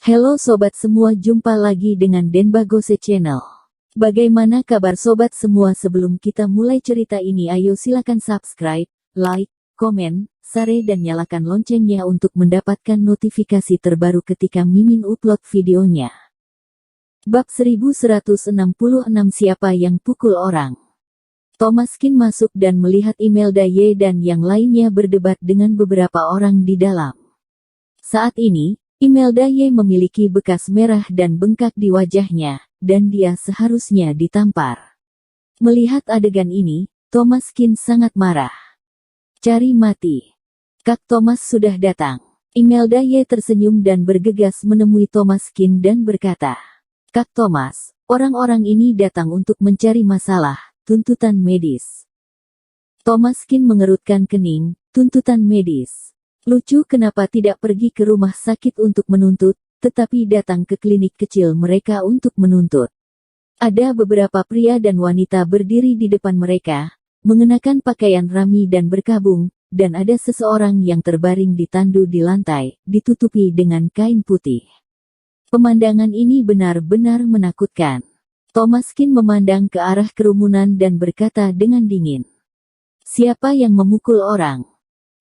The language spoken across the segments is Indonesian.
Halo sobat semua, jumpa lagi dengan Denbagose Channel. Bagaimana kabar sobat semua? Sebelum kita mulai cerita ini, ayo silakan subscribe, like, komen, share dan nyalakan loncengnya untuk mendapatkan notifikasi terbaru ketika Mimin upload videonya. Bab 1166, siapa yang pukul orang? Thomaskin masuk dan melihat Imelda Y dan yang lainnya berdebat dengan beberapa orang di dalam. Saat ini, Imelda Y memiliki bekas merah dan bengkak di wajahnya, dan dia seharusnya ditampar. Melihat adegan ini, Thomaskin sangat marah. Cari mati. Kak Thomas sudah datang. Imelda Y tersenyum dan bergegas menemui Thomaskin dan berkata, Kak Thomas, orang-orang ini datang untuk mencari masalah, tuntutan medis. Thomaskin mengerutkan kening, tuntutan medis. Lucu, kenapa tidak pergi ke rumah sakit untuk menuntut, tetapi datang ke klinik kecil mereka untuk menuntut. Ada beberapa pria dan wanita berdiri di depan mereka, mengenakan pakaian rami dan berkabung, dan ada seseorang yang terbaring di tandu di lantai, ditutupi dengan kain putih. Pemandangan ini benar-benar menakutkan. Thomaskin memandang ke arah kerumunan dan berkata dengan dingin, siapa yang memukul orang?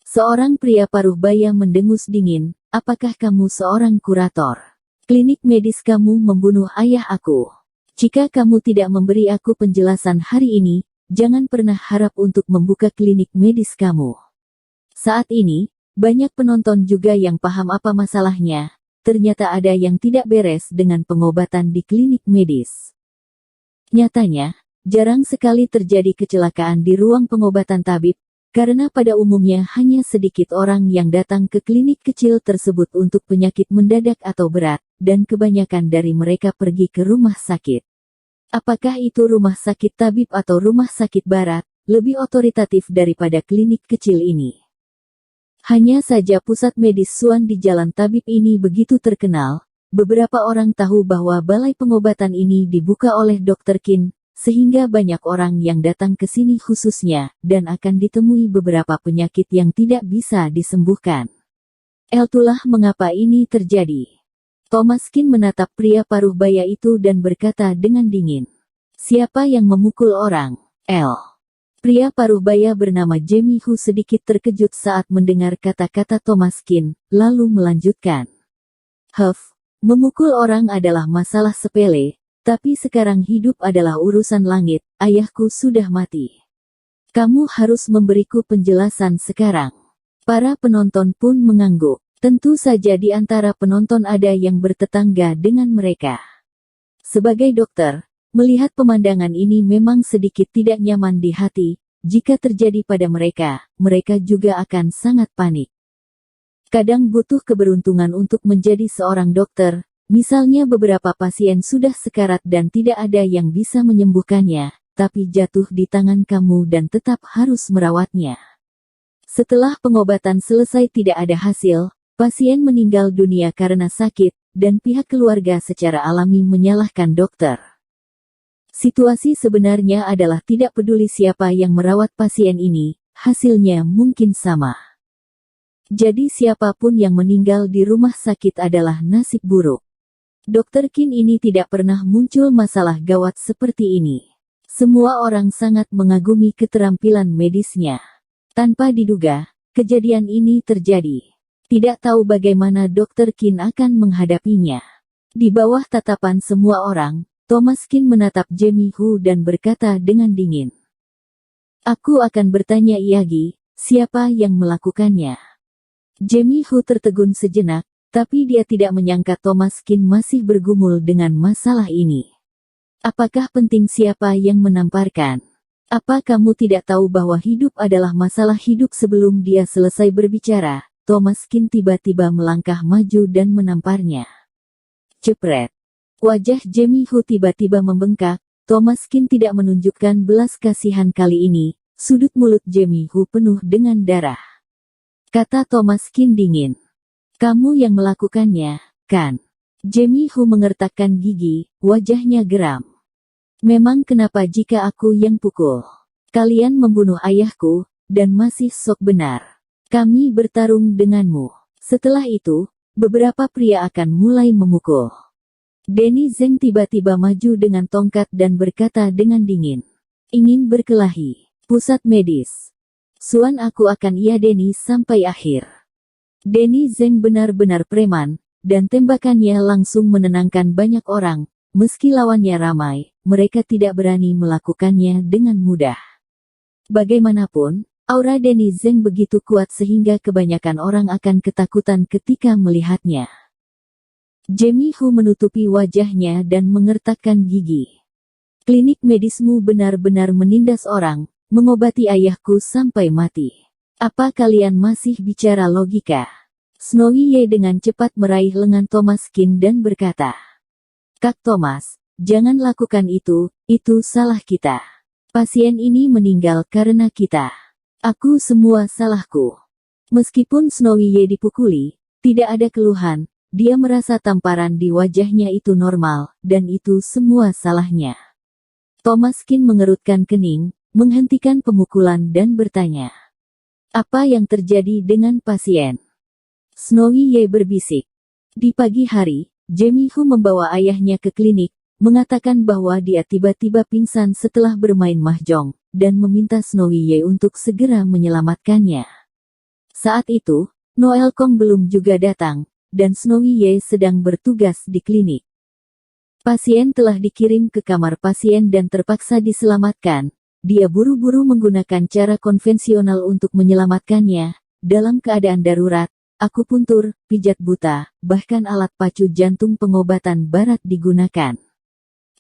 Seorang pria paruh baya mendengus dingin, apakah kamu seorang kurator? Klinik medis kamu membunuh ayah aku. Jika kamu tidak memberi aku penjelasan hari ini, jangan pernah harap untuk membuka klinik medis kamu. Saat ini, banyak penonton juga yang paham apa masalahnya. Ternyata ada yang tidak beres dengan pengobatan di klinik medis. Nyatanya, jarang sekali terjadi kecelakaan di ruang pengobatan tabib, karena pada umumnya hanya sedikit orang yang datang ke klinik kecil tersebut untuk penyakit mendadak atau berat, dan kebanyakan dari mereka pergi ke rumah sakit. Apakah itu rumah sakit tabib atau rumah sakit barat, lebih otoritatif daripada klinik kecil ini. Hanya saja pusat medis Suan di Jalan Tabib ini begitu terkenal, beberapa orang tahu bahwa balai pengobatan ini dibuka oleh Dr. Kin, sehingga banyak orang yang datang ke sini khususnya, dan akan ditemui beberapa penyakit yang tidak bisa disembuhkan. Itulah mengapa ini terjadi. Thomaskin menatap pria paruh baya itu dan berkata dengan dingin, siapa yang memukul orang? Pria paruh baya bernama Jamie Hu sedikit terkejut saat mendengar kata-kata Thomaskin, lalu melanjutkan. Memukul orang adalah masalah sepele. Tapi sekarang hidup adalah urusan langit, ayahku sudah mati. Kamu harus memberiku penjelasan sekarang. Para penonton pun mengangguk. Tentu saja di antara penonton ada yang bertetangga dengan mereka. Sebagai dokter, melihat pemandangan ini memang sedikit tidak nyaman di hati. Jika terjadi pada mereka, mereka juga akan sangat panik. Kadang butuh keberuntungan untuk menjadi seorang dokter. Misalnya beberapa pasien sudah sekarat dan tidak ada yang bisa menyembuhkannya, tapi jatuh di tangan kamu dan tetap harus merawatnya. Setelah pengobatan selesai tidak ada hasil, pasien meninggal dunia karena sakit, dan pihak keluarga secara alami menyalahkan dokter. Situasi sebenarnya adalah tidak peduli siapa yang merawat pasien ini, hasilnya mungkin sama. Jadi siapapun yang meninggal di rumah sakit adalah nasib buruk. Dr. Kin ini tidak pernah muncul masalah gawat seperti ini. Semua orang sangat mengagumi keterampilan medisnya. Tanpa diduga, kejadian ini terjadi. Tidak tahu bagaimana Dr. Kin akan menghadapinya. Di bawah tatapan semua orang, Thomaskin menatap Jamie Hu dan berkata dengan dingin. Aku akan bertanya Iyagi, siapa yang melakukannya? Jamie Hu tertegun sejenak. Tapi dia tidak menyangka Thomaskin masih bergumul dengan masalah ini. Apakah penting siapa yang menamparkan? Apa kamu tidak tahu bahwa hidup adalah masalah hidup? Sebelum dia selesai berbicara, Thomaskin tiba-tiba melangkah maju dan menamparnya. Jepret. Wajah Jamie Hu tiba-tiba membengkak. Thomaskin tidak menunjukkan belas kasihan kali ini. Sudut mulut Jamie Hu penuh dengan darah. Kata Thomaskin dingin. Kamu yang melakukannya, kan? Jamie Hu mengertakkan gigi, wajahnya geram. Memang kenapa jika aku yang pukul? Kalian membunuh ayahku, dan masih sok benar. Kami bertarung denganmu. Setelah itu, beberapa pria akan mulai memukul. Denny Zeng tiba-tiba maju dengan tongkat dan berkata dengan dingin. Ingin berkelahi. Pusat medis. Suan aku akan Denny sampai akhir. Denny Zeng benar-benar preman, dan tembakannya langsung menenangkan banyak orang. Meski lawannya ramai, mereka tidak berani melakukannya dengan mudah. Bagaimanapun, aura Denny Zeng begitu kuat sehingga kebanyakan orang akan ketakutan ketika melihatnya. Jamie Hu menutupi wajahnya dan mengertakkan gigi. Klinik medismu benar-benar menindas orang, mengobati ayahku sampai mati. Apa kalian masih bicara logika? Snowy Ye dengan cepat meraih lengan Thomas Kin dan berkata. Kak Thomas, jangan lakukan itu salah kita. Pasien ini meninggal karena kita. Aku semua salahku. Meskipun Snowy Ye dipukuli, tidak ada keluhan, dia merasa tamparan di wajahnya itu normal, dan itu semua salahnya. Thomas Kin mengerutkan kening, menghentikan pemukulan dan bertanya. Apa yang terjadi dengan pasien? Snowy Ye berbisik. Di pagi hari, Jamie Hu membawa ayahnya ke klinik, mengatakan bahwa dia tiba-tiba pingsan setelah bermain mahjong, dan meminta Snowy Ye untuk segera menyelamatkannya. Saat itu, Noel Kong belum juga datang, dan Snowy Ye sedang bertugas di klinik. Pasien telah dikirim ke kamar pasien dan terpaksa diselamatkan. Dia buru-buru menggunakan cara konvensional untuk menyelamatkannya. Dalam keadaan darurat, akupuntur, pijat buta, bahkan alat pacu jantung pengobatan barat digunakan.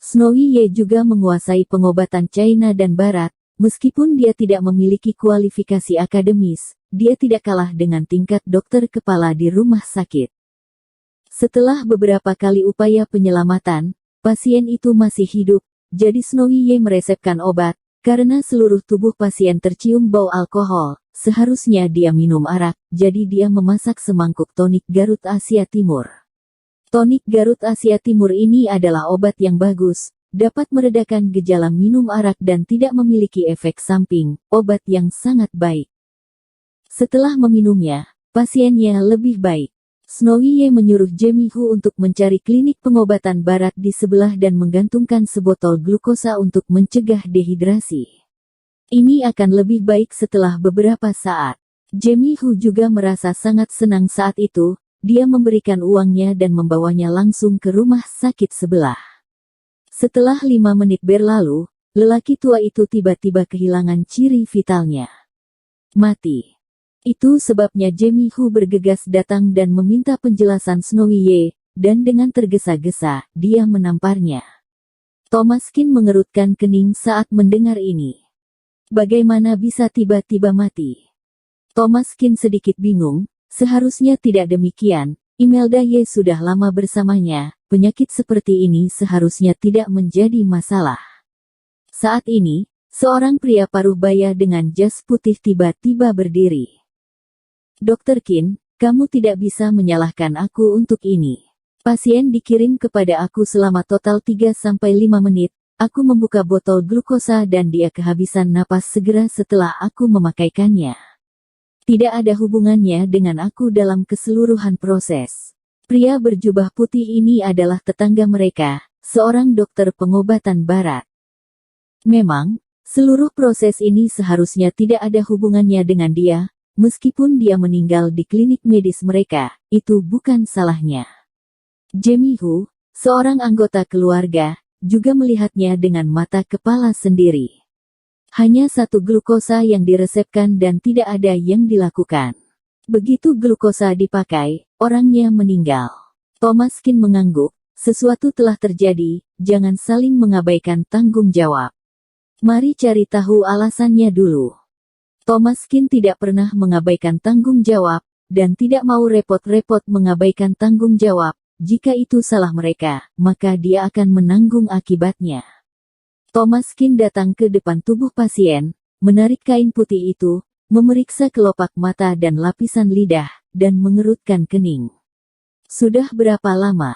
Snowy Ye juga menguasai pengobatan China dan barat, meskipun dia tidak memiliki kualifikasi akademis, dia tidak kalah dengan tingkat dokter kepala di rumah sakit. Setelah beberapa kali upaya penyelamatan, pasien itu masih hidup, jadi Snowy Ye meresepkan obat, karena seluruh tubuh pasien tercium bau alkohol. Seharusnya dia minum arak, jadi dia memasak semangkuk tonik Garut Asia Timur. Tonik Garut Asia Timur ini adalah obat yang bagus, dapat meredakan gejala minum arak dan tidak memiliki efek samping, obat yang sangat baik. Setelah meminumnya, pasiennya lebih baik. Snowy Ye menyuruh Jamie Hu untuk mencari klinik pengobatan barat di sebelah dan menggantungkan sebotol glukosa untuk mencegah dehidrasi. Ini akan lebih baik setelah beberapa saat. Jamie Hu juga merasa sangat senang saat itu, dia memberikan uangnya dan membawanya langsung ke rumah sakit sebelah. Setelah 5 menit berlalu, lelaki tua itu tiba-tiba kehilangan ciri vitalnya. Mati. Itu sebabnya Jamie Hu bergegas datang dan meminta penjelasan Snowy Ye, dan dengan tergesa-gesa, dia menamparnya. Thomas Kin mengerutkan kening saat mendengar ini. Bagaimana bisa tiba-tiba mati? Thomas Kin sedikit bingung, seharusnya tidak demikian, Imelda Ye sudah lama bersamanya, penyakit seperti ini seharusnya tidak menjadi masalah. Saat ini, seorang pria paruh baya dengan jas putih tiba-tiba berdiri. Dr. Kin, kamu tidak bisa menyalahkan aku untuk ini. Pasien dikirim kepada aku selama total 3-5 menit. Aku membuka botol glukosa dan dia kehabisan napas segera setelah aku memakaikannya. Tidak ada hubungannya dengan aku dalam keseluruhan proses. Pria berjubah putih ini adalah tetangga mereka, seorang dokter pengobatan barat. Memang, seluruh proses ini seharusnya tidak ada hubungannya dengan dia, meskipun dia meninggal di klinik medis mereka, itu bukan salahnya. Jamie Hu, seorang anggota keluarga, juga melihatnya dengan mata kepala sendiri. Hanya 1 glukosa yang diresepkan dan tidak ada yang dilakukan. Begitu glukosa dipakai, orangnya meninggal. Thomas Kin mengangguk, sesuatu telah terjadi, jangan saling mengabaikan tanggung jawab. Mari cari tahu alasannya dulu. Thomas Kin tidak pernah mengabaikan tanggung jawab, dan tidak mau repot-repot mengabaikan tanggung jawab. Jika itu salah mereka, maka dia akan menanggung akibatnya. Thomas Kin datang ke depan tubuh pasien, menarik kain putih itu, memeriksa kelopak mata dan lapisan lidah, dan mengerutkan kening. Sudah berapa lama?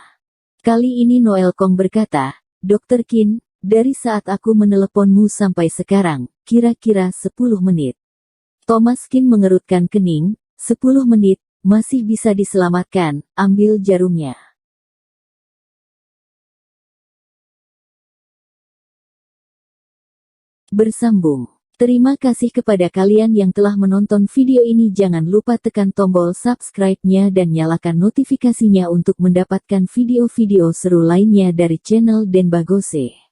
Kali ini Noel Kong berkata, Dr. Kin, dari saat aku meneleponmu sampai sekarang, kira-kira 10 menit. Thomas Kin mengerutkan kening, 10 menit, Masih bisa diselamatkan, ambil jarumnya. Bersambung. Terima kasih kepada kalian yang telah menonton video ini. Jangan lupa tekan tombol subscribe-nya dan nyalakan notifikasinya untuk mendapatkan video-video seru lainnya dari channel Denbagose.